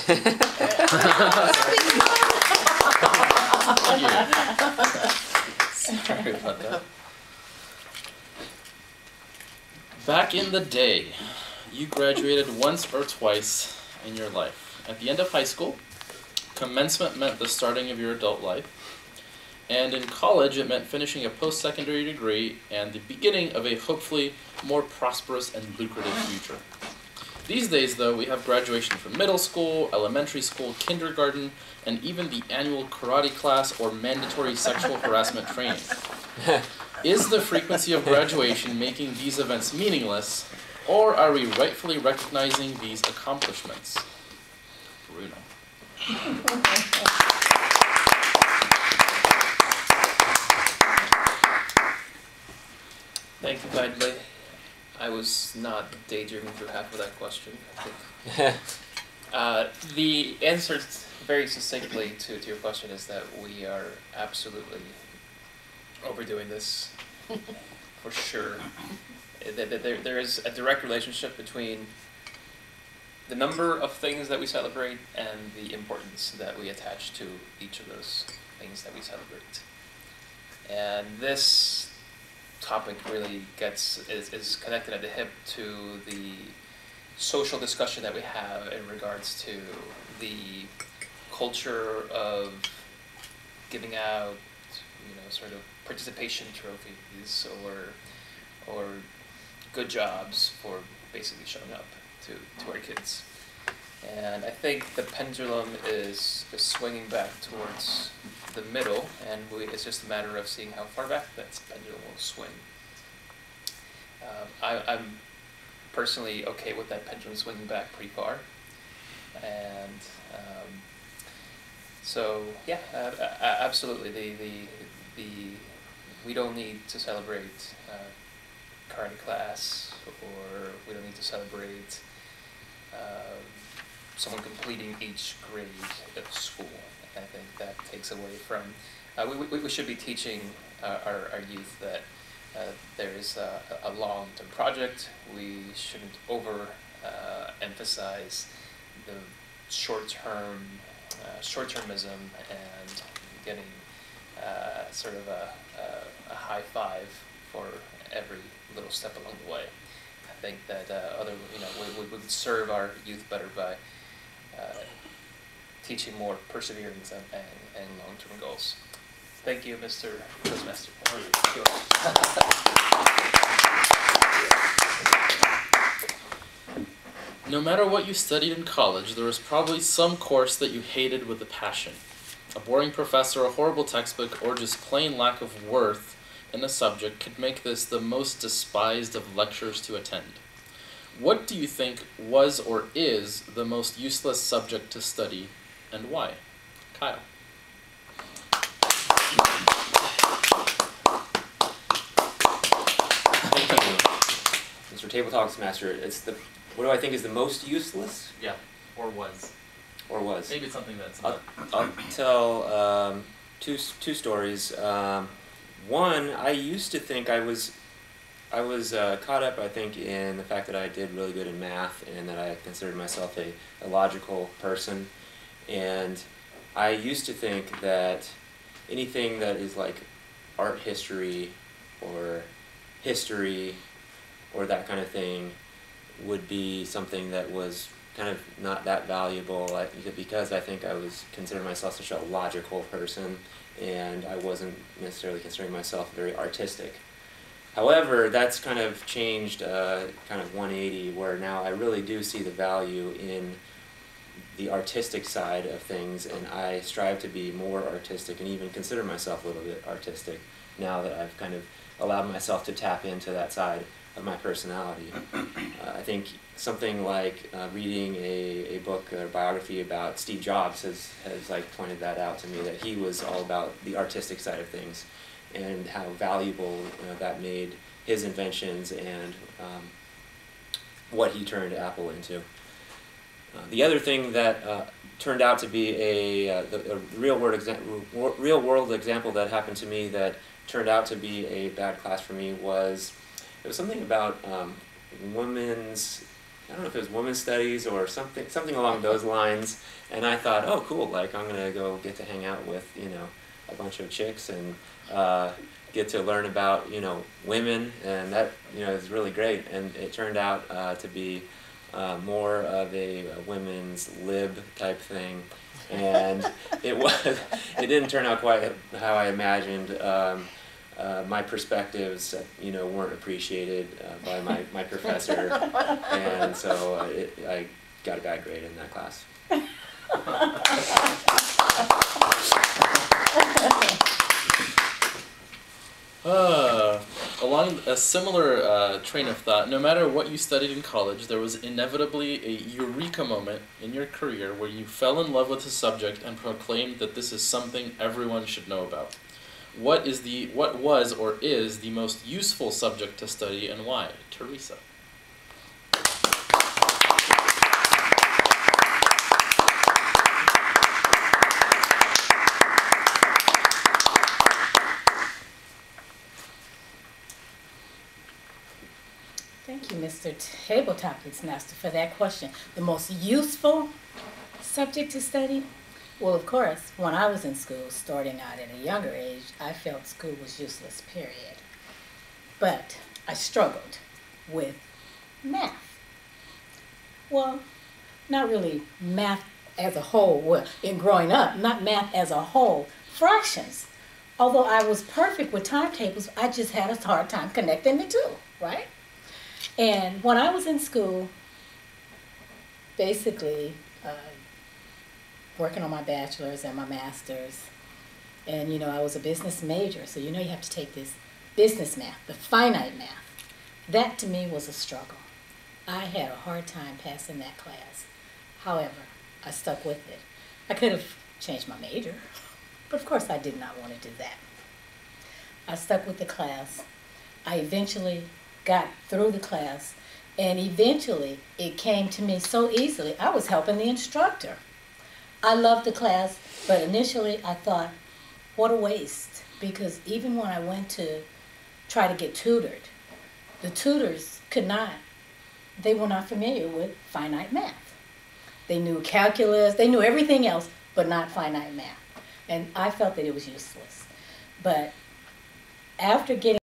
Sorry about that. Back in the day, you graduated once or twice in your life. At the end of high school, commencement meant the starting of your adult life, and in college it meant finishing a post-secondary degree and the beginning of a hopefully more prosperous and lucrative future. These days, though, we have graduation from middle school, elementary school, kindergarten, and even the annual karate class or mandatory sexual harassment training. Is the frequency of graduation making these events meaningless, or are we rightfully recognizing these accomplishments? Bruno. Thank you kindly. I was not daydreaming through half of that question, I think. The answer very succinctly to your question is that we are absolutely overdoing this, for sure. There is a direct relationship between the number of things that we celebrate and the importance that we attach to each of those things that we celebrate. And this topic really is connected at the hip to the social discussion that we have in regards to the culture of giving out, sort of participation trophies or good jobs for basically showing up to our kids. And I think the pendulum is swinging back towards the middle, and it's just a matter of seeing how far back that pendulum will swing. I'm personally okay with that pendulum swinging back pretty far, and so yeah, absolutely. We don't need to celebrate karate class, or we don't need to celebrate someone completing each grade of school. I think that takes away from, we should be teaching our youth that there is a long-term project. We shouldn't emphasize the short-termism and getting sort of a high five for every little step along the way. I think that we would serve our youth better by teaching more perseverance and long-term goals. Thank you, Mr. Postmaster. No matter what you studied in college, there was probably some course that you hated with a passion. A boring professor, a horrible textbook, or just plain lack of worth in a subject could make this the most despised of lectures to attend. What do you think was or is the most useless subject to study, and why? Kyle. Thank you, Mr. Table Talks Master. What do I think is the most useless? Yeah, or was. Or was. Maybe it's something that's I'll tell two stories. One, I used to think I was caught up, I think, in the fact that I did really good in math and that I considered myself a logical person. And I used to think that anything that is like art history or history or that kind of thing would be something that was kind of not that valuable, because I think I was considering myself such a logical person, and I wasn't necessarily considering myself very artistic. However, that's kind of changed, kind of 180, where now I really do see the value in the artistic side of things, and I strive to be more artistic and even consider myself a little bit artistic now that I've kind of allowed myself to tap into that side of my personality. I think something like reading a book or biography about Steve Jobs has like pointed that out to me, that he was all about the artistic side of things and how valuable that made his inventions and what he turned Apple into. The other thing that turned out to be a real world example that happened to me that turned out to be a bad class for me was, it was something about women's I don't know if it was women's studies or something along those lines. And I thought, oh, cool, like I'm gonna go get to hang out with, you know, a bunch of chicks and get to learn about, you know, women, and that, you know, is really great. And it turned out to be more of a women's lib type thing, and it didn't turn out quite how I imagined. My perspectives, you know, weren't appreciated by my professor, and so I got a bad grade in that class. Along a similar train of thought, no matter what you studied in college, there was inevitably a eureka moment in your career where you fell in love with a subject and proclaimed that this is something everyone should know about. What was or is the most useful subject to study, and why? Theresa. Thank you, Mr. Table Topics Master, for that question. The most useful subject to study? Well, of course, when I was in school, starting out at a younger age, I felt school was useless, period. But I struggled with math. Well, not really math as a whole. Well, in growing up, not math as a whole. Fractions. Although I was perfect with timetables, I just had a hard time connecting the two, right? And when I was in school, basically, working on my bachelor's and my master's, and you know, I was a business major, so you know you have to take this business math, the finite math. That to me was a struggle. I had a hard time passing that class. However, I stuck with it. I could have changed my major, but of course I did not want to do that. I stuck with the class. I eventually got through the class, and eventually it came to me so easily. I was helping the instructor. I loved the class, but initially I thought, what a waste, because even when I went to try to get tutored, the tutors they were not familiar with finite math. They knew calculus, they knew everything else, but not finite math. And I felt that it was useless. But after getting